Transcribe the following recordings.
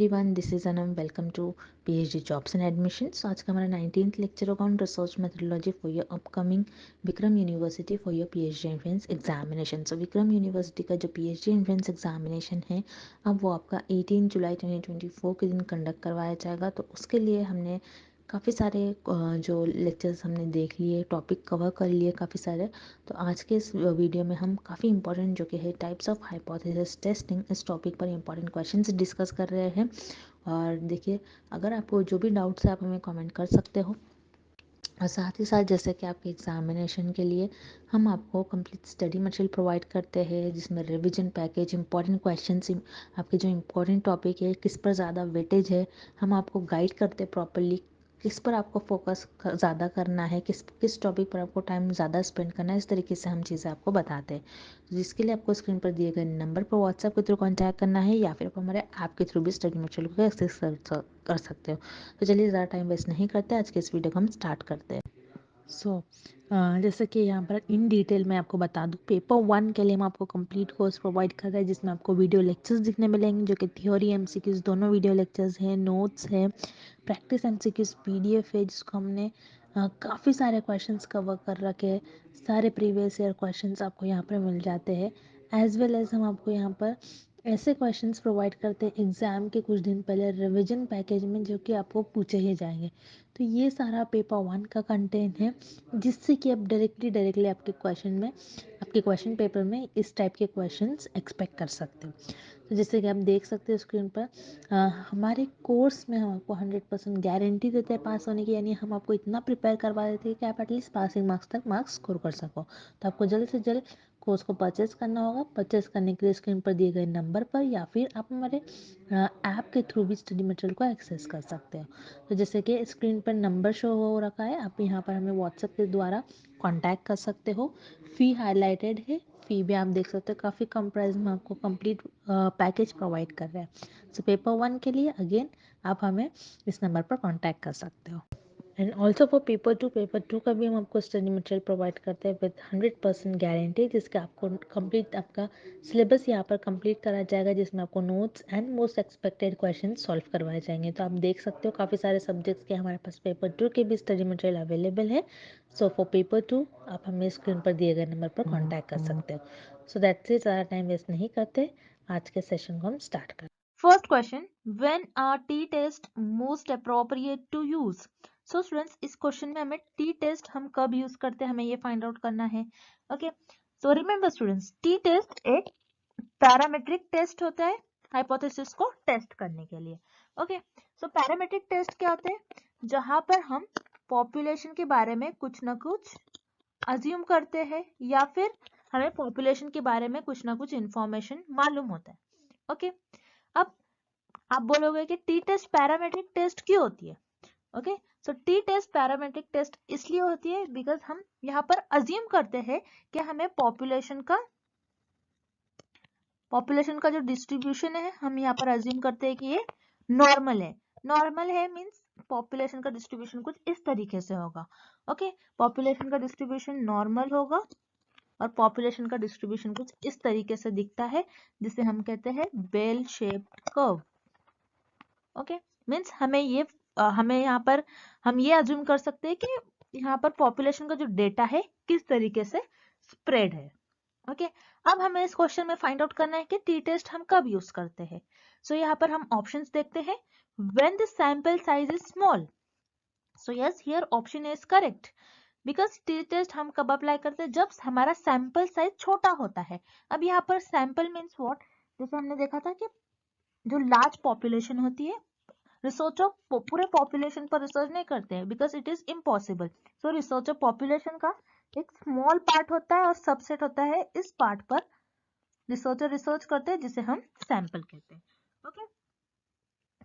Everyone, this is Anam. Welcome to PhD jobs and admissions. आज का हमारा 19th लेक्चर होगा on research methodology for your upcoming Vikram University for your PhD entrance examination. So Vikram University का जो PhD entrance examination है, अब वो आपका 18 जुलाई 2024 के दिन कंडक्ट करवाया जाएगा। तो उसके लिए हमने काफ़ी सारे जो लेक्चर्स हमने देख लिए, टॉपिक कवर कर लिए काफ़ी सारे। तो आज के इस वीडियो में हम काफ़ी इंपॉर्टेंट जो कि है टाइप्स ऑफ हाइपोथेसिस टेस्टिंग, इस टॉपिक पर इंपॉर्टेंट क्वेश्चंस डिस्कस कर रहे हैं। और देखिए, अगर आपको जो भी डाउट्स है आप हमें कमेंट कर सकते हो। और साथ ही साथ जैसे कि आपके एग्जामिनेशन के लिए हम आपको कंप्लीट स्टडी मटेरियल प्रोवाइड करते हैं, जिसमें रिवीजन पैकेज, इंपॉर्टेंट क्वेश्चंस, आपके जो इंपॉर्टेंट टॉपिक है किस पर ज़्यादा वेटेज है, हम आपको गाइड करते हैं प्रॉपरली किस पर आपको फोकस ज़्यादा करना है, किस किस टॉपिक पर आपको टाइम ज़्यादा स्पेंड करना है। इस तरीके से हम चीज़ें आपको बताते हैं, जिसके लिए आपको स्क्रीन पर दिए गए नंबर पर व्हाट्सएप के थ्रू कॉन्टैक्ट करना है, या फिर आप हमारे ऐप के थ्रू भी स्टडी मटेरियल को एक्सेस कर सकते हो। तो चलिए ज़्यादा टाइम वेस्ट नहीं करते, आज के इस वीडियो को हम स्टार्ट करते हैं। जैसे कि यहाँ पर इन डिटेल मैं आपको बता दूँ, पेपर 1 के लिए हम आपको कंप्लीट कोर्स प्रोवाइड कर रहे हैं, जिसमें आपको वीडियो लेक्चर्स दिखने मिलेंगे, जो कि थ्योरी MCQs दोनों वीडियो लेक्चर्स हैं, नोट्स हैं, प्रैक्टिस MCQs PDF है, जिसको हमने काफ़ी सारे क्वेश्चंस कवर कर रखे हैं। सारे प्रीवियस ईयर क्वेश्चंस आपको यहाँ पर मिल जाते हैं, एज वेल एज हम आपको यहाँ पर ऐसे क्वेश्चंस प्रोवाइड करते हैं एग्ज़ाम के कुछ दिन पहले रिवीजन पैकेज में, जो कि आपको पूछे ही जाएंगे। तो ये सारा पेपर 1 का कंटेंट है, जिससे कि आप डायरेक्टली आपके क्वेश्चन पेपर में इस टाइप के क्वेश्चंस एक्सपेक्ट कर सकते हो। तो जैसे कि आप देख सकते हो स्क्रीन पर, हमारे कोर्स में हम आपको 100% गारंटी देते हैं पास होने की, यानी हम आपको इतना प्रिपेयर करवा देते हैं कि आप एटलीस्ट पासिंग मार्क्स तक मार्क्स स्कोर कर सको। तो आपको जल्द से जल्द कोर्स को परचेज करना होगा। परचेज करने के लिए स्क्रीन पर दिए गए नंबर पर या फिर आप हमारे ऐप के थ्रू भी स्टडी मटेरियल को एक्सेस कर सकते हो। तो जैसे कि स्क्रीन पर नंबर शो हो रखा है, आप यहाँ पर हमें व्हाट्सएप के द्वारा कांटेक्ट कर सकते हो। फ़ी हाईलाइटेड है, फ़ी भी आप देख सकते हो, काफ़ी कम प्राइस में आपको कंप्लीट पैकेज प्रोवाइड कर रहे हैं। सो पेपर 1 के लिए अगेन आप हमें इस नंबर पर कांटेक्ट कर सकते हो। And also for paper two का भी हम आपको स्टडी मटेरियल प्रोवाइड करते हैं विद 100% गारंटी, जिसका आपको कंप्लीट आपका सिलेबस यहाँ पर कंप्लीट करा जाएगा, जिसमें आपको notes and most expected question solve करवाए जाएंगे। तो आप देख सकते हो काफ़ी सारे सब्जेक्ट्स के हमारे पास पेपर 2 के भी स्टडी मटेरियल अवेलेबल है। सो फॉर पेपर 2 आप हमें स्क्रीन पर दिए गए नंबर पर कॉन्टैक्ट कर सकते हो। सो दैट्स इट, ज़्यादा टाइम वेस्ट नहीं करते, आज के सेशन को हम स्टार्ट करते हैं। First question, when are t-test most appropriate to use? So students, इस क्वेश्चन में हमें t-test हम कब यूज करते हैं हमें ये फाइंड आउट करना है। Okay, so remember students, t-test एक पैरामेट्रिक टेस्ट होता है हाइपोथेसिस को टेस्ट करने के लिए। ओके, सो पैरामेट्रिक टेस्ट क्या होते हैं? जहां पर हम पॉपुलेशन के बारे में कुछ ना कुछ अज्यूम करते हैं, या फिर हमें पॉपुलेशन के बारे में कुछ ना कुछ इंफॉर्मेशन मालूम होता है। ओके, अब आप बोलोगे कि टी टेस्ट पैरामेट्रिक टेस्ट क्यों होती है? Okay, so T test parametric test इसलिए होती है बिकॉज हम यहाँ पर अज्यूम करते हैं कि हमें पॉपुलेशन का जो डिस्ट्रीब्यूशन है, हम यहाँ पर अज्यूम करते हैं कि ये नॉर्मल है। नॉर्मल है मीन्स पॉपुलेशन का डिस्ट्रीब्यूशन कुछ इस तरीके से होगा। ओके, पॉपुलेशन का डिस्ट्रीब्यूशन नॉर्मल होगा और पॉपुलेशन का डिस्ट्रीब्यूशन कुछ इस तरीके से दिखता है, जिसे हम कहते हैं bell shaped curve. Okay, means हमें यहाँ पर हम ये अज्यूम कर सकते हैं कि यहाँ पर पॉपुलेशन का जो डेटा है किस तरीके से स्प्रेड है। ओके, अब हमें इस क्वेश्चन में फाइंड आउट करना है कि टी टेस्ट हम कब यूज करते हैं। सो यहाँ पर हम ऑप्शंस देखते हैं। When the sample size is small, so yes, here option is correct, because T test हम कब अप्लाई करते हैं? जब हमारा सैंपल साइज छोटा होता है। अब यहाँ पर सैंपल मीन्स व्हाट, जैसे हमने देखा था कि जो लार्ज पॉपुलेशन होती है, रिसर्चर पूरे पॉपुलेशन पर रिसर्च नहीं करते हैं because it is impossible. So researcher population का एक स्मॉल पार्ट होता है और सबसेट होता है, इस पार्ट पर रिसर्चर रिसर्च करते हैं, जिसे हम सैंपल कहते हैं। ओके,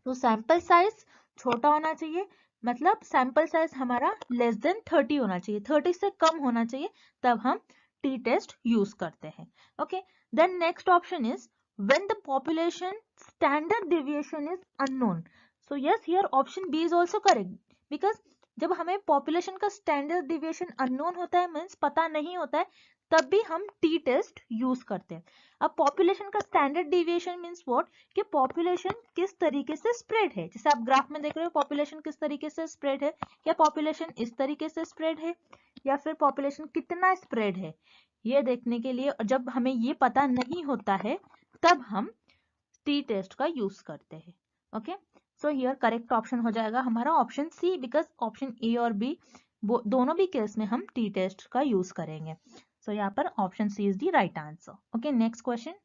तो सैंपल साइज छोटा होना चाहिए, मतलब सैंपल साइज हमारा लेस देन 30 होना चाहिए, 30 से कम होना चाहिए, तब हम टी टेस्ट यूज करते हैं। Okay, then next option is when the population standard deviation is unknown. So yes, here option B is also correct, because जब हमें पॉपुलेशन का स्टैंडर्ड डेविएशन अननोन होता है, मीन्स पता नहीं होता है, तब भी हम टी टेस्ट यूज करते हैं। अब पॉपुलेशन का स्टैंडर्ड डिविएशन मींस व्हाट, कि पॉपुलेशन किस तरीके से स्प्रेड है। जैसे आप ग्राफ में देख रहे हो पॉपुलेशन किस तरीके से स्प्रेड है, या पॉपुलेशन इस तरीके से स्प्रेड है, या फिर पॉपुलेशन कितना स्प्रेड है, ये देखने के लिए जब हमें ये पता नहीं होता है तब हम टी टेस्ट का यूज करते हैं। Okay, so here correct option हो जाएगा हमारा option C, because option A और बी दोनों भी केस में हम टी टेस्ट का यूज करेंगे। सो यहाँ पर option C is the right answer. Okay, next question,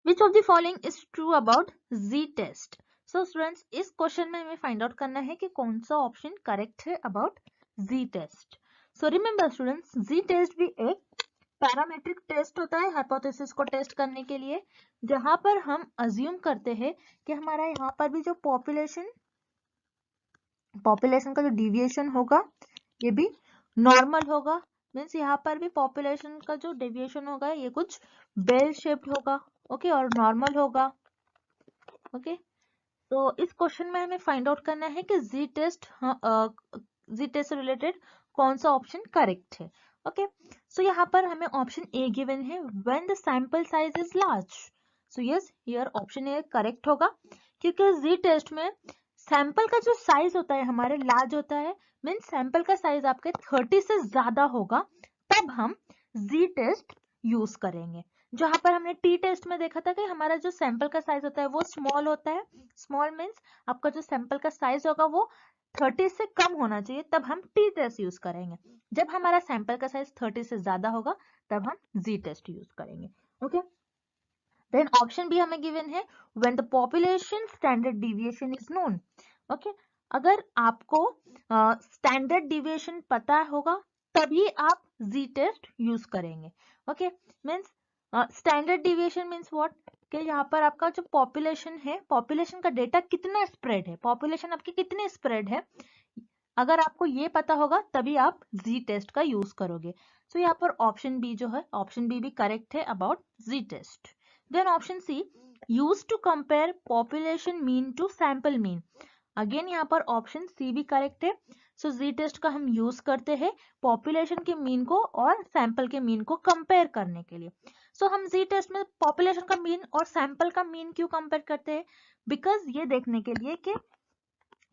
which of the following is true about Z test. So students, इस क्वेश्चन में हमें फाइंड आउट करना है कि कौन सा ऑप्शन करेक्ट है about Z test. So remember students, Z test भी एक पैरामेट्रिक टेस्ट होता है हाइपोथेसिस को टेस्ट करने के लिए, जहां पर हम अज्यूम करते हैं कि हमारा यहाँ पर भी जो पॉपुलेशन का जो डिविएशन होगा ये भी नॉर्मल होगा। मीन्स यहाँ पर भी पॉपुलेशन का जो डेविएशन होगा ये कुछ बेल शेप्ड होगा, ओके, और नॉर्मल होगा। ओके, तो इस क्वेश्चन में हमें फाइंड आउट करना है कि जी टेस्ट से रिलेटेड कौन सा ऑप्शन करेक्ट है। ओके, सो यहाँ पर हमें ऑप्शन ए गिवन है, when the sample size is large. So yes, here option A correct होगा, क्योंकि जी टेस्ट में सैंपल का जो साइज होता है हमारे लार्ज होता है, मीन्स सैंपल का साइज आपके 30 से ज्यादा होगा, तब हम जी टेस्ट यूज करेंगे। जहां पर हमने टी टेस्ट में देखा था कि हमारा जो सैंपल का साइज होता है वो स्मॉल होता है। स्मॉल मीन्स आपका जो सैंपल का साइज होगा वो 30 से कम होना चाहिए, तब हम टी टेस्ट यूज करेंगे। जब हमारा सैंपल का साइज 30 से ज्यादा होगा तब हम जी टेस्ट यूज करेंगे। ओके, देन ऑप्शन बी हमें गिवन है, when the population standard deviation is known. Okay, अगर आपको स्टैंडर्ड डिविएशन पता होगा तभी आप जी टेस्ट यूज करेंगे। Okay, means standard deviation means what, कि यहाँ पर आपका जो पॉपुलेशन है, पॉपुलेशन का डेटा कितना स्प्रेड है, पॉपुलेशन आपकी कितनी स्प्रेड है, अगर आपको ये पता होगा तभी आप जी टेस्ट का यूज करोगे। सो यहाँ पर ऑप्शन बी जो है, ऑप्शन बी भी करेक्ट है about Z test. Then option C, use to compare population mean to sample mean. Again यहाँ पर ऑप्शन सी भी करेक्ट है। सो जी टेस्ट का हम यूज करते हैं पॉपुलेशन के मीन को और सैंपल के मीन को कंपेयर करने के लिए। सो हम जी टेस्ट में पॉपुलेशन का मीन और सैंपल का मीन क्यों कंपेयर करते हैं, बिकॉज ये देखने के लिए कि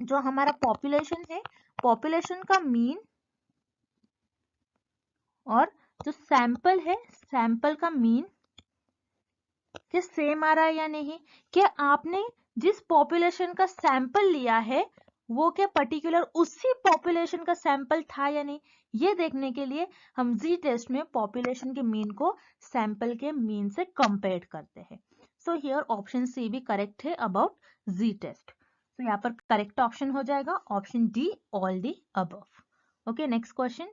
जो हमारा पॉपुलेशन है, पॉपुलेशन का मीन और जो सैंपल है, सैंपल का मीन क्या सेम आ रहा है या नहीं, क्या आपने जिस पॉपुलेशन का सैंपल लिया है वो क्या पर्टिकुलर उसी पॉपुलेशन का सैंपल था या नहीं, ये देखने के लिए हम जी टेस्ट में पॉपुलेशन के मीन को सैंपल के मीन से कंपेयर करते हैं। सो हियर ऑप्शन सी भी करेक्ट है अबाउट जी टेस्ट। तो यहाँ पर करेक्ट ऑप्शन हो जाएगा option D, all the above. Okay, next question,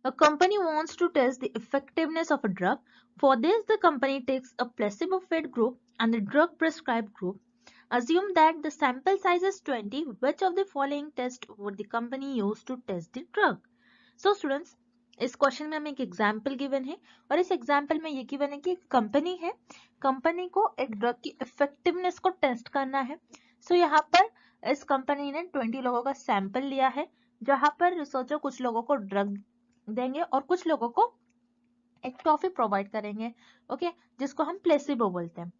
a company wants to test the effectiveness of a drug. For this, the company takes a placebo-fed group and the drug prescribed group. Assume that the sample size is 20. Which of the following test would the company use to test the drug? So students, इस question में हमें एक example given है और इस example में ये given है कि एक कंपनी है, कंपनी को एक ड्रग की इफेक्टिवनेस को टेस्ट करना है। सो यहाँ पर इस कंपनी ने 20 लोगों का सैंपल लिया है, जहां पर रिसर्चर कुछ लोगों को ड्रग देंगे और कुछ लोगों को एक टॉफी प्रोवाइड करेंगे, ओके, जिसको हम प्लेसिबो बोलते हैं।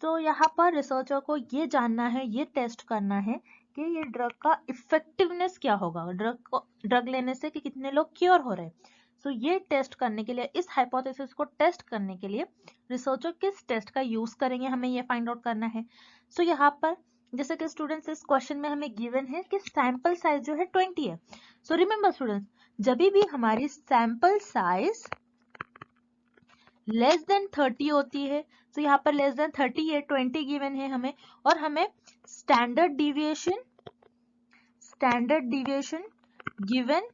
तो यहाँ पर रिसर्चर को ये जानना है, ये टेस्ट करना है कि ये ड्रग का इफेक्टिवनेस क्या होगा, ड्रग लेने से कि कितने लोग क्योर हो रहे हैं। सो ये टेस्ट करने के लिए, इस हाइपोथेसिस को टेस्ट करने के लिए रिसर्चर किस टेस्ट का यूज करेंगे, हमें ये फाइंड आउट करना है। सो यहाँ पर जैसे कि स्टूडेंट्स इस क्वेश्चन में हमें गिवन है कि सैंपल साइज जो है 20 है। सो रिमेंबर स्टूडेंट्स, जब भी हमारी सैंपल साइज लेस देन 30 होती है, तो यहाँ पर लेस देन 30 है, 20 गिवन है हमें, और हमें स्टैंडर्ड डिविएशन गिवन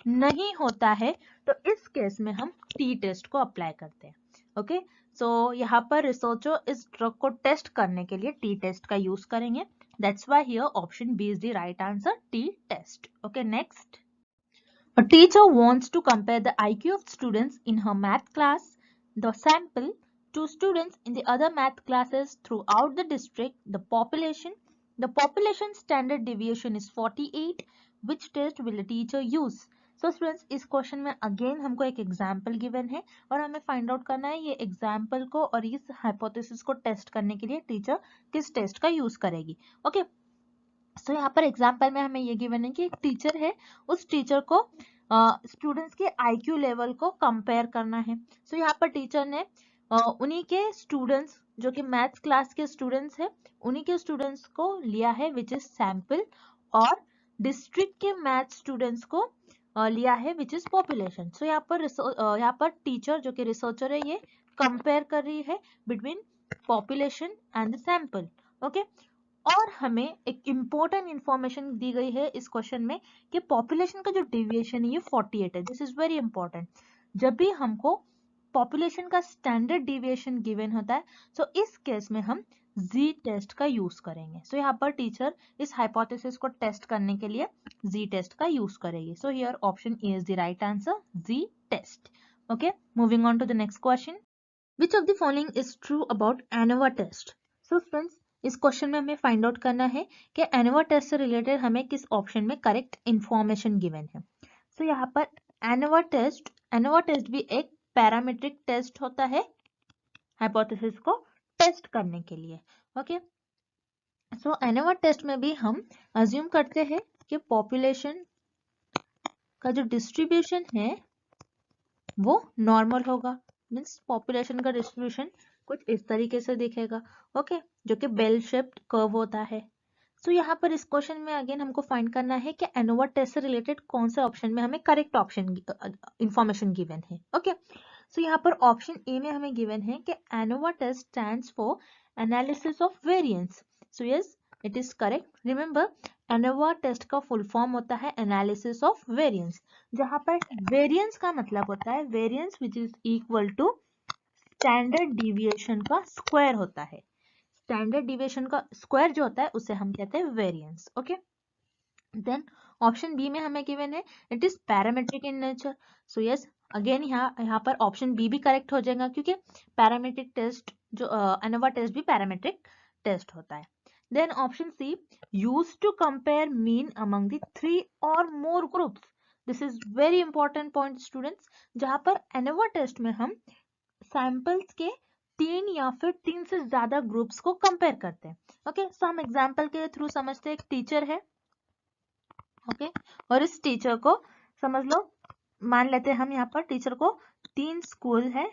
नहीं होता है, तो इस केस में हम टी टेस्ट को अप्लाई करते हैं। ओके, सो यहाँ पर रिसर्चर इस ड्रग को टेस्ट करने के लिए टी टेस्ट का यूज करेंगे। That's why here option B is the right answer, T test. Okay, next, a teacher wants to compare the IQ of students in her math class, the sample, to students in the other math classes throughout the district. The population standard deviation is 48. Which test will the teacher use? So students इस question में again हमको एक example given है और हमें find out करना है ये एग्जाम्पल को और इस हाइपोथेसिस को टेस्ट करने के लिए टीचर किस टेस्ट का यूज करेगी। ओके, सो यहाँ पर एग्जाम्पल में हमें ये गिवन है कि एक टीचर है, उस टीचर को स्टूडेंट्स के आईक्यू लेवल को कंपेयर करना है। सो यहाँ पर टीचर ने उन्हीं के स्टूडेंट्स जो कि मैथ्स क्लास के स्टूडेंट्स है, उन्हीं के स्टूडेंट्स को लिया है विच इज सैंपल, और डिस्ट्रिक्ट के मैथ्स स्टूडेंट्स को लिया है विच इज पॉपुलेशन। सो यहाँ पर टीचर जो कि रिसर्चर है ये कंपेयर कर रही है between population and the sample. Okay, और हमें एक इम्पोर्टेंट इंफॉर्मेशन दी गई है इस क्वेश्चन में कि पॉपुलेशन का जो डेविएशन है ये 48 है। This is very important. जब भी हमको पॉपुलेशन का स्टैंडर्ड डेविएशन गिवन होता है तो इस केस में हम जी टेस्ट का यूज करेंगे। सो यहाँ पर टीचर इस हाइपोथेसिस को टेस्ट करने के लिए जी टेस्ट का यूज करेगी। So here option A is the right answer, Z test. Okay, moving on to the next question, which of the following is true about ANOVA test. So friends इस question में हमें find out करना है कि ANOVA test से related हमें किस option में करेक्ट इंफॉर्मेशन गिवन है। सो यहाँ पर एनोवा टेस्ट भी एक पैरामीट्रिक टेस्ट होता है हाइपोथेसिस को टेस्ट करने के लिए। ओके, सो एनोवा टेस्ट में भी हम अज्यूम करते हैं कि पॉपुलेशन का जो डिस्ट्रीब्यूशन है वो नॉर्मल होगा, मीन्स पॉपुलेशन का डिस्ट्रीब्यूशन कुछ इस तरीके से दिखेगा। ओके, जो कि बेल शेप्ड कर्व होता है। सो यहाँ पर इस क्वेश्चन में अगेन हमको फाइंड करना है कि एनोवा टेस्ट से रिलेटेड कौन से ऑप्शन में हमें करेक्ट ऑप्शन इंफॉर्मेशन गिवन है। ओके, सो यहाँ पर ऑप्शन ए में हमें गिवन है कि ANOVA test stands for analysis of variance. So yes, it is correct. Remember, ANOVA test का फुल फॉर्म होता है एनालिसिस ऑफ वेरिएंस, जहां पर वेरिएंस का मतलब होता है variance which is equal to standard deviation का स्क्वायर होता है। स्टैंडर्ड डिविएशन का स्क्वायर जो होता है उसे हम कहते हैं variance. Okay, then option B में हमें गिवन है it is parametric in nature. So yes, again यहाँ पर ऑप्शन बी भी करेक्ट हो जाएगा क्योंकि पैरामेट्रिक टेस्ट जो एनोवा टेस्ट भी पैरामेट्रिक टेस्ट होता है। Then option C, use to compare mean among the 3 और more groups. This is very important point students, जहां पर एनोवा टेस्ट में हम सैंपल्स के 3 या फिर 3 से ज्यादा ग्रुप्स को कंपेयर करते हैं। ओके, सो हम एग्जांपल के थ्रू समझते हैं। एक टीचर है, ओके, और इस टीचर को समझ लो, मान लेते हैं हम यहाँ पर टीचर को 3 स्कूल है,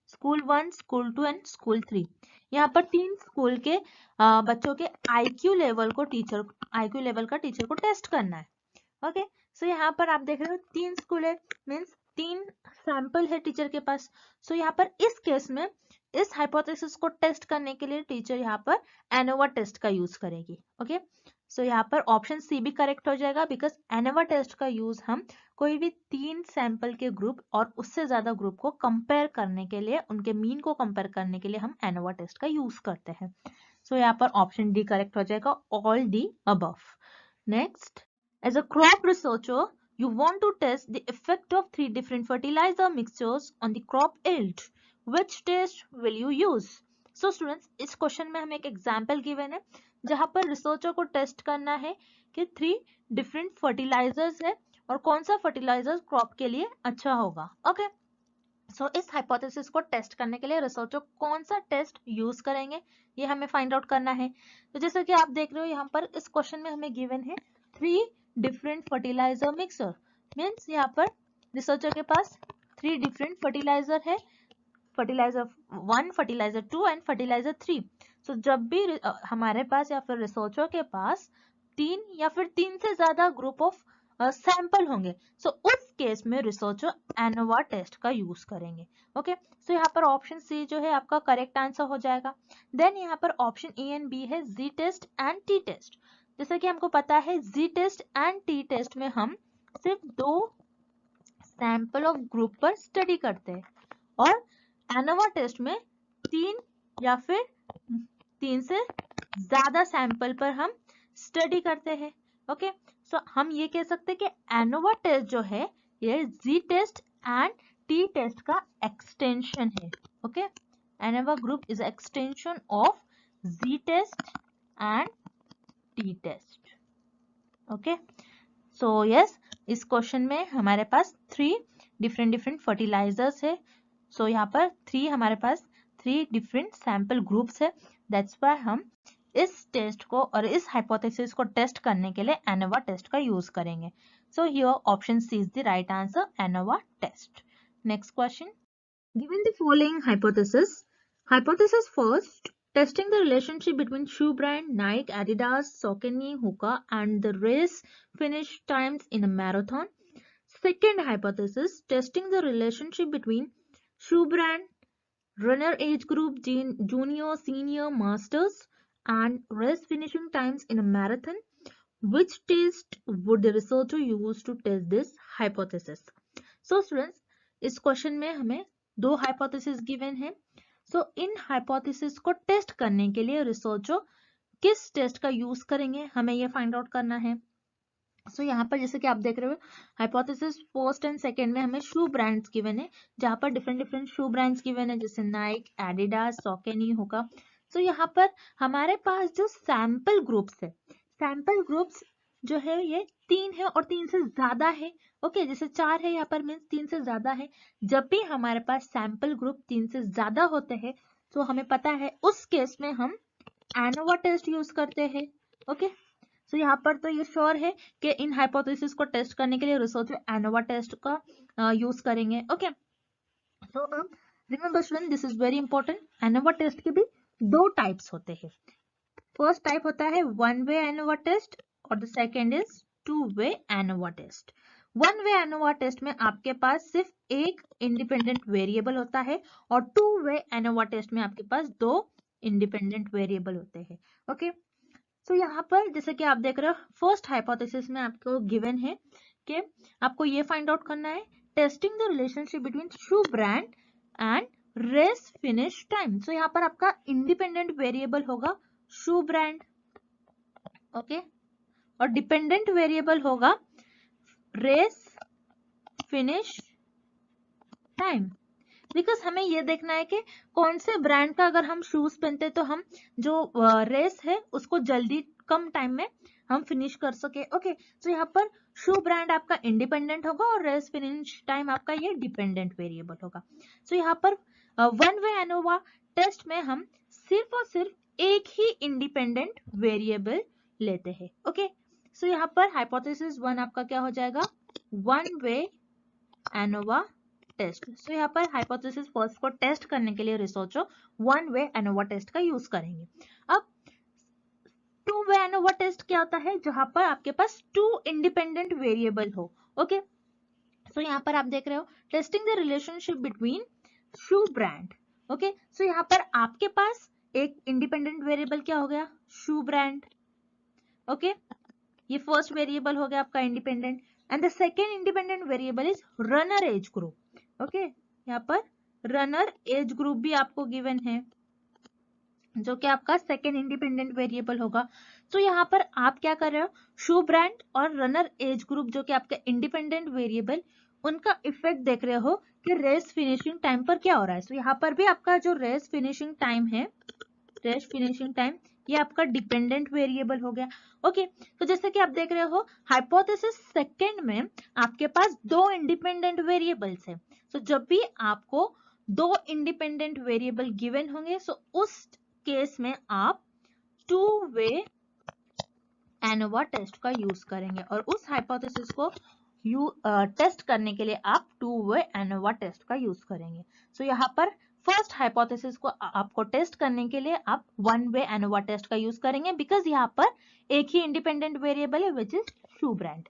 स्कूल 1, स्कूल 2 एंड स्कूल 3। यहाँ पर 3 स्कूल के बच्चों के आईक्यू लेवल का टीचर को टेस्ट करना है। ओके, सो यहाँ पर आप देख रहे हो 3 स्कूल है, मीन्स 3 सैंपल है टीचर के पास। सो यहाँ पर इस केस में इस हाइपोथेसिस को टेस्ट करने के लिए टीचर यहाँ पर एनोवा टेस्ट का यूज करेगी। ओके, सो यहाँ पर ऑप्शन सी भी करेक्ट हो जाएगा बिकॉज एनोवा टेस्ट का यूज हम कोई भी 3 सैंपल के ग्रुप और उससे ज्यादा ग्रुप को कंपेयर करने के लिए, उनके मीन को कंपेयर करने के लिए हम एनोवा टेस्ट का यूज करते हैं। सो यहाँ पर ऑप्शन डी करेक्ट हो जाएगा, all D above. Next, as a crop researcher, you want to test the effect of 3 different fertilizer mixtures on the crop yield. Which test will you use? So students, इस question में हमें एक example given है जहां पर researcher को test करना है कि 3 डिफरेंट फर्टिलाइजर्स है और कौन सा फर्टिलाइजर क्रॉप के लिए अच्छा होगा। ओके, सो इस हाइपोथेसिस को टेस्ट करने के लिए रिसर्चर कौन सा टेस्ट यूज करेंगे ये हमें फाइंड आउट करना है। तो जैसे कि आप देख रहे हो यहाँ पर इस क्वेश्चन में हमें गिवन है 3 डिफरेंट फर्टिलाइजर मिक्सर, मीन्स यहाँ पर रिसर्चर के पास 3 डिफरेंट फर्टिलाइजर है, फर्टिलाइजर 1, फर्टिलाइजर 2 एंड फर्टिलाइजर 3। सो जब भी हमारे पास या फिर रिसर्चर के पास 3 या फिर 3 से ज्यादा ग्रुप ऑफ सैंपल होंगे, सो उस केस में रिसर्चर एनोवा टेस्ट का यूज करेंगे। ओके, सो यहाँ पर ऑप्शन सी जो है आपका करेक्ट आंसर हो जाएगा। देन यहाँ पर ऑप्शन ए एंड बी है जी टेस्ट एंड टी टेस्ट। जैसे कि हमको पता है जी टेस्ट एंड टी टेस्ट में हम सिर्फ 2 सैंपल ऑफ ग्रुप पर स्टडी करते हैं और एनोवा टेस्ट में 3 या फिर 3 से ज्यादा सैंपल पर हम स्टडी करते हैं। ओके, सो हम ये कह सकते हैं कि एनोवा टेस्ट जो है ये Z test and T test का एक्सटेंशन है। Okay, ANOVA group is extension of Z test and T test. Okay, so yes, इस क्वेश्चन में हमारे पास 3 डिफरेंट फर्टिलाइजर्स है। सो यहाँ पर 3 हमारे पास 3 डिफरेंट सैंपल ग्रुप्स है। दैट्स व्हाई हम इस टेस्ट को और इस हाइपोथेसिस को टेस्ट करने के लिए एनोवा टेस्ट का यूज करेंगे। So here option C is the right answer, ANOVA test. Next question, given the following hypothesis first, testing the relationship between shoe brand Nike, Adidas, Saucony, Hoka and the race finish times in a marathon. Second hypothesis, testing the relationship between shoe brand, runner age group, junior, senior, masters and race finishing times in a marathon. Which test would the researcher use to test this hypothesis? So students, इस question में हमें 2 hypothesis given है। सो इन hypothesis को test करने के लिए researcher किस test का यूज करेंगे, हमें ये फाइंड आउट करना है। सो यहाँ पर जैसे कि आप देख रहे हो, हाइपोथेसिस फर्स्ट एंड सेकंड में हमें शू ब्रांड्स गिवन है, जहाँ पर डिफरेंट शू ब्रांड्स गिवन है, जैसे नाइक, एडिडास, सॉकेनी, होगा। सो यहाँ पर हमारे पास जो सैंपल ग्रुप्स है, सैंपल ग्रुप्स जो है ये 3 है और 3 से ज्यादा है। ओके, जैसे 4 है यहाँ पर मीन्स 3 से ज्यादा है। जब भी हमारे पास सैंपल ग्रुप 3 से ज्यादा होते हैं तो हमें पता है उस केस में हम एनोवा टेस्ट यूज करते हैं। ओके, सो यहाँ पर तो ये श्योर है कि इन हाइपोथेसिस को टेस्ट करने के लिए रिसर्चर एनोवा टेस्ट का यूज करेंगे। Okay, so remember student, this is very important, ANOVA test के भी 2 टाइप्स होते हैं। फर्स्ट टाइप होता है वन वे एनोवा टेस्ट और the second is 2 way ANOVA test. One way ANOVA test में आपके पास सिर्फ एक इंडिपेंडेंट वेरिएबल होता है और 2 वे एनोवा टेस्ट में आपके पास 2 इंडिपेंडेंट वेरिएबल होते हैं। ओके, सो यहाँ पर जैसे कि आप देख रहे हो, फर्स्ट हाइपोथेसिस में आपको गिवन है कि आपको ये फाइंड आउट करना है testing the relationship between shoe brand and race finish time. So यहाँ पर आपका इंडिपेंडेंट वेरिएबल होगा शू ब्रांड, ओके, और डिपेंडेंट वेरिएबल होगा रेस फिनिश टाइम। बिकॉज हमें ये देखना है कि कौन से ब्रांड का अगर हम शूज पहनते तो हम जो रेस है उसको जल्दी कम टाइम में हम फिनिश कर सके। ओके, तो यहाँ पर शू ब्रांड आपका इंडिपेंडेंट होगा और रेस फिनिश टाइम आपका ये डिपेंडेंट वेरिएबल होगा। सो यहाँ पर वन वे एनोवा टेस्ट में हम सिर्फ और सिर्फ एक ही इंडिपेंडेंट वेरिएबल लेते हैं। ओके, सो यहाँ पर हाइपोथेसिस 1 आपका क्या हो जाएगा, one way ANOVA test. So यहाँ पर हाइपोथेसिस फर्स्ट को टेस्ट करने के लिए researcher one way ANOVA test का यूज करेंगे। अब 2 वे एनोवा टेस्ट क्या होता है, जहां पर आपके पास 2 इंडिपेंडेंट वेरिएबल हो। ओके, सो यहाँ पर आप देख रहे हो testing the relationship between shoe brand. Okay, so यहाँ पर आपके पास एक इंडिपेंडेंट वेरिएबल क्या हो गया, शू ब्रांड। ओके, ये फर्स्ट वेरिएबल हो गया आपका independent and the second independent variable is runner age group. Okay, यहाँ पर रनर एज ग्रुप भी आपको गिवन है जो कि आपका सेकेंड इंडिपेंडेंट वेरिएबल होगा। तो यहाँ पर आप क्या कर रहे हो, शू ब्रांड और रनर एज ग्रुप जो कि आपका इंडिपेंडेंट वेरिएबल, उनका इफेक्ट देख रहे हो कि रेस फिनिशिंग टाइम पर क्या हो रहा है। तो यहाँ पर भी आपका जो रेस फिनिशिंग टाइम है, रेस फिनिशिंग टाइम, ये आपका डिपेंडेंट वेरिएबल हो गया। ओके, तो जैसे कि आप देख रहे हो हाइपोथेसिस सेकंड में आपके पास 2 इंडिपेंडेंट वेरिएबल्स है। तो जब भी आपको 2 इंडिपेंडेंट वेरिएबल गिवन होंगे सो उस केस में आप 2 वे एनोवा टेस्ट का यूज करेंगे और उस हाइपोथेसिस को टेस्ट करने के लिए आप 2 वे एनोवा टेस्ट का यूज करेंगे। सो यहाँ पर फर्स्ट हाइपोथेसिस को आपको टेस्ट करने के लिए आप वन वे एनोवा टेस्ट का यूज करेंगे बिकॉज यहाँ पर एक ही इंडिपेंडेंट वेरिएबल है विच इज शू ब्रांड।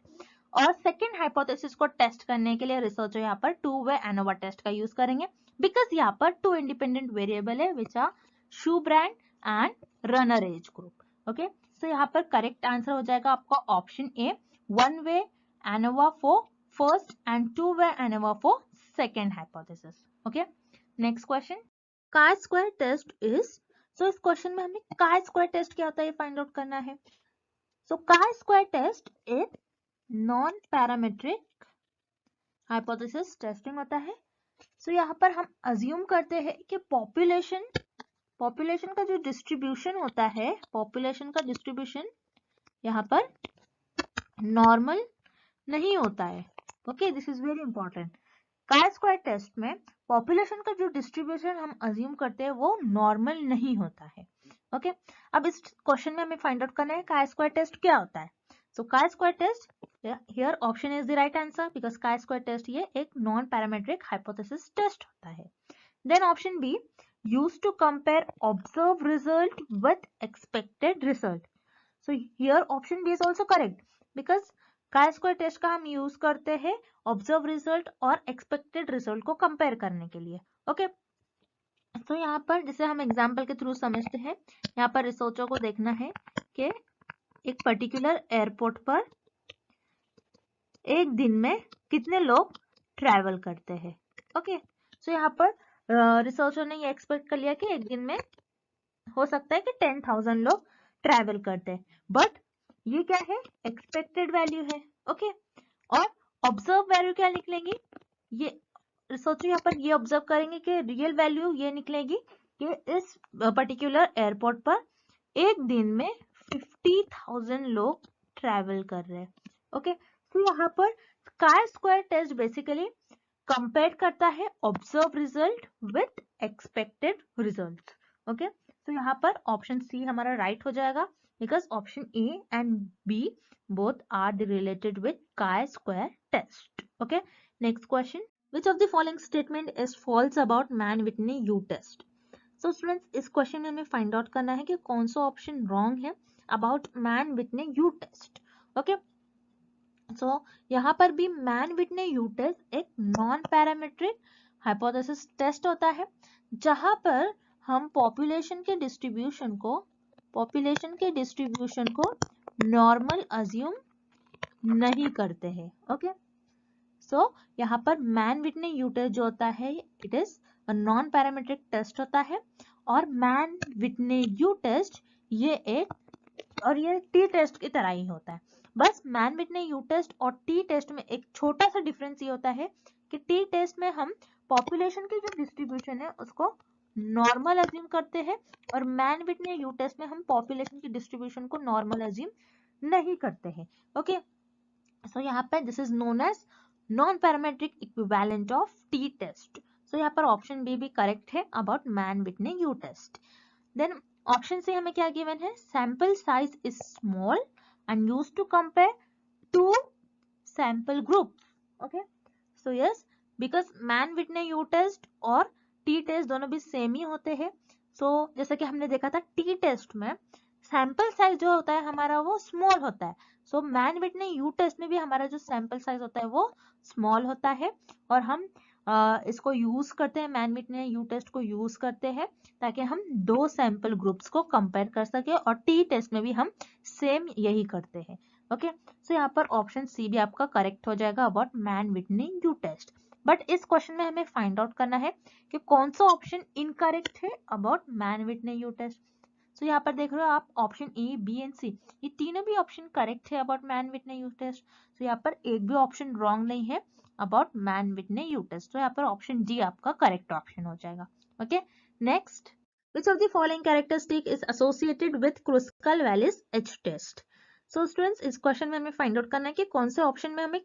और सेकेंड हाइपोथेसिस को टेस्ट करने के लिए रिसर्चर यहाँ पर 2 वे एनोवा टेस्ट का यूज करेंगे बिकॉज यहाँ पर 2 इंडिपेंडेंट वेरिएबल है which are shoe brand and runner age group. Okay, so यहाँ पर करेक्ट आंसर हो जाएगा आपका option A, one way ANOVA for first and 2 way ANOVA for second hypothesis. Okay, next question, chi square test is. So इस question में हमें काय square test क्या होता है ये फाइंड आउट करना है। सो काय स्क्वायर टेस्ट एक नॉन पैरामेट्रिक हाइपोथेसिस टेस्टिंग होता है। सो यहाँ पर हम अज्यूम करते हैं कि पॉपुलेशन का जो डिस्ट्रीब्यूशन होता है, पॉपुलेशन का डिस्ट्रीब्यूशन यहाँ पर नॉर्मल नहीं होता है। Okay, this is very important. Chi square test में पॉपुलेशन का जो डिस्ट्रीब्यूशन हम अज्यूम करते हैं वो नॉर्मल नहीं होता है। ओके, अब इस क्वेश्चन में हमें फाइंड आउट करना है काई स्क्वायर टेस्ट क्या होता है। So chi square test, here option is the right answer because chi square test ये एक नॉन पैरामेट्रिक हाइपोथेसिस टेस्ट होता है। Then option B, used to compare observe result with expected result. So here option B is also correct because chi square test का हम use करते हैं observe result और expected result को compare करने के लिए। ओके, तो यहाँ पर जैसे हम एग्जांपल के थ्रू समझते हैं, यहाँ पर रिसर्चर को देखना है कि एक पर्टिकुलर एयरपोर्ट पर एक दिन में कितने लोग ट्रैवल करते हैं। ओके, सो यहाँ पर रिसर्चर ने ये एक्सपेक्ट कर लिया कि एक दिन में हो सकता है कि 10,000 लोग ट्रैवल करते हैं, बट ये क्या है, एक्सपेक्टेड वैल्यू है। ओके, और ऑब्जर्व वैल्यू क्या निकलेंगी, ये रिसर्चर यहाँ पर ये ऑब्जर्व करेंगे कि रियल वैल्यू ये निकलेगी कि इस पर्टिकुलर एयरपोर्ट पर एक दिन में 50,000 लोग ट्रैवल कर रहे हैं। ओके, तो यहाँ पर काई स्क्वायर टेस्ट बेसिकली कंपेयर करता है observe result with expected result. Okay, तो यहाँ पर ऑप्शन सी हमारा राइट हो जाएगा because option A and B both are related with chi-square test. Okay, next question. Which of the following statement is false about Man-Whitney U test? So students, इस question में हमें find out करना है कि कौन सा ऑप्शन रॉन्ग है about Man-Whitney U test. Okay, so यहाँ पर भी Man-Whitney U टेस्ट एक नॉन पैरामेट्रिक हाइपोथेसिस टेस्ट होता है जहां पर हम पॉपुलेशन के डिस्ट्रीब्यूशन को नॉर्मल अज्यूम नहीं करते हैं। ओके, सो यहाँ पर Man-Whitney U टेस्ट जो होता है it is a non parametric test होता है और Man-Whitney U टेस्ट ये एक और ये टी टेस्ट की तरह ही होता है। बस Man-Whitney U टेस्ट और टी टेस्ट में एक छोटा सा डिफरेंस ये होता है कि टी टेस्ट में हम पॉपुलेशन की जो डिस्ट्रीब्यूशन है उसको नॉर्मल अज्यूम करते हैं और Man-Whitney U टेस्ट में हम पॉपुलेशन की डिस्ट्रीब्यूशन को नॉर्मल अज्यूम नहीं करते हैं। ओके, सो यहाँ पर this is known as non parametric equivalent of T test. So यहाँ पर ऑप्शन बी भी करेक्ट है about Man-Whitney U test. Then option से हमें क्या गिवन है, sample size is small and used to compare two sample groups. Okay, so yes because Man-Whitney U test और T test दोनों भी सेम ही होते हैं। सो जैसे कि हमने देखा था टी टेस्ट में सैंपल साइज जो होता है हमारा वो स्मॉल होता है। सो Man-Whitney U टेस्ट में भी हमारा जो सैंपल साइज होता है वो स्मॉल होता है और हम इसको यूज करते हैं, Man-Whitney U टेस्ट को यूज करते हैं ताकि हम दो सैंपल ग्रुप्स को कंपेयर कर सके और टी टेस्ट में भी हम सेम यही करते हैं। ओके, सो यहाँ पर ऑप्शन सी भी आपका करेक्ट हो जाएगा about Man-Whitney U test. But इस क्वेश्चन में हमें फाइंड आउट करना है कि कौन सा ऑप्शन इनकरेक्ट है about Man-Whitney U test. So यहाँ पर देख रहे हो आप option A, B and C ये तीनों भी ऑप्शन करेक्ट है about Man-Whitney U test. So यहाँ पर एक भी ऑप्शन रॉन्ग नहीं है अबाउट Man-Whitney U टेस्ट। तो यहाँ पर ऑप्शन डी आपका करेक्ट ऑप्शन हो जाएगा। Okay, next, which of the following characteristic is associated with Kruskal-Wallis H test? So students, इस क्वेश्चन में हमें फाइंड आउट करना है कि कौन से ऑप्शन में हमें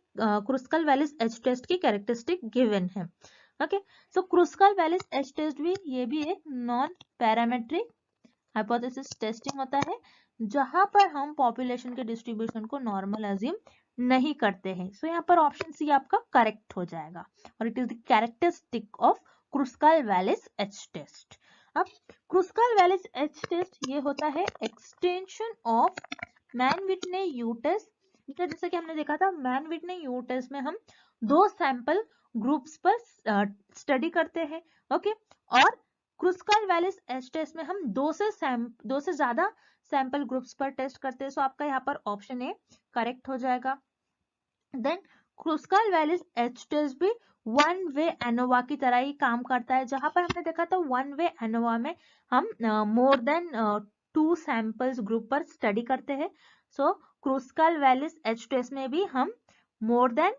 Kruskal-Wallis H टेस्ट की कैरेक्टरिस्टिक गिवन है। ओके, सो Kruskal-Wallis H टेस्ट भी ये भी एक नॉन पैरामेट्रिक हाइपोथेसिस टेस्टिंग होता है जहां पर हम पॉपुलेशन के डिस्ट्रीब्यूशन को नॉर्मल अज्यूम नहीं करते हैं। सो यहाँ पर ऑप्शन सी आपका करेक्ट हो जाएगा और it is the characteristic of Kruskal-Wallis H test. अब Kruskal-Wallis H टेस्ट ये होता है extension of Man-Whitney U test. जैसे कि हमने देखा था Man-Whitney U टेस्ट में हम दो सैंपल ग्रुप्स पर स्टडी करते हैं। ओके, और Kruskal-Wallis H टेस्ट में हम दो से ज्यादा सैंपल ग्रुप्स पर टेस्ट करते हैं। सो आपका यहाँ पर ऑप्शन ए करेक्ट हो जाएगा। देन Kruskal-Wallis H टेस्ट भी वन वे एनोवा की तरह ही काम करता है जहां पर हमने देखा था वन वे एनोवा में हम मोर देन 2 सैंपल्स ग्रुप पर स्टडी करते हैं। सो Kruskal-Wallis H टेस्ट में भी हम मोर देन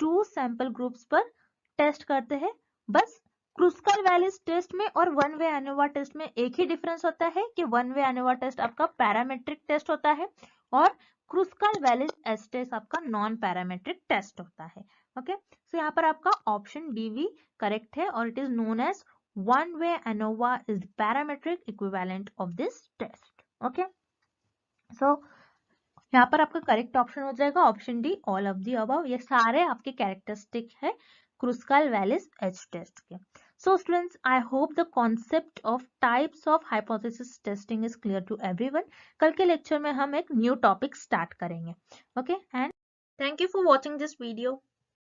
2 सैंपल ग्रुप्स पर टेस्ट करते हैं। बस Kruskal-Wallis टेस्ट में और वन वे एनोवा टेस्ट में एक ही डिफरेंस होता है कि वन वे एनोवा टेस्ट आपका पैरामेट्रिक टेस्ट होता है और क्रुस्कल वैलिस एच टेस्ट आपका नॉन पैरामेट्रिक टेस्ट होता है। ओके, सो यहाँ पर आपका ऑप्शन डी भी करेक्ट है और it is known as one way ANOVA is the parametric equivalent of this test. Okay, so यहाँ पर आपका करेक्ट ऑप्शन हो जाएगा option D, all of the above. ये सारे आपके कैरेक्टरिस्टिक है क्रुस्कल वैलिस एच टेस्ट के। So students, I hope the concept of types of hypothesis testing is clear to everyone. कल के लेक्चर में हम एक न्यू टॉपिक स्टार्ट करेंगे। Okay, and thank you for watching this video.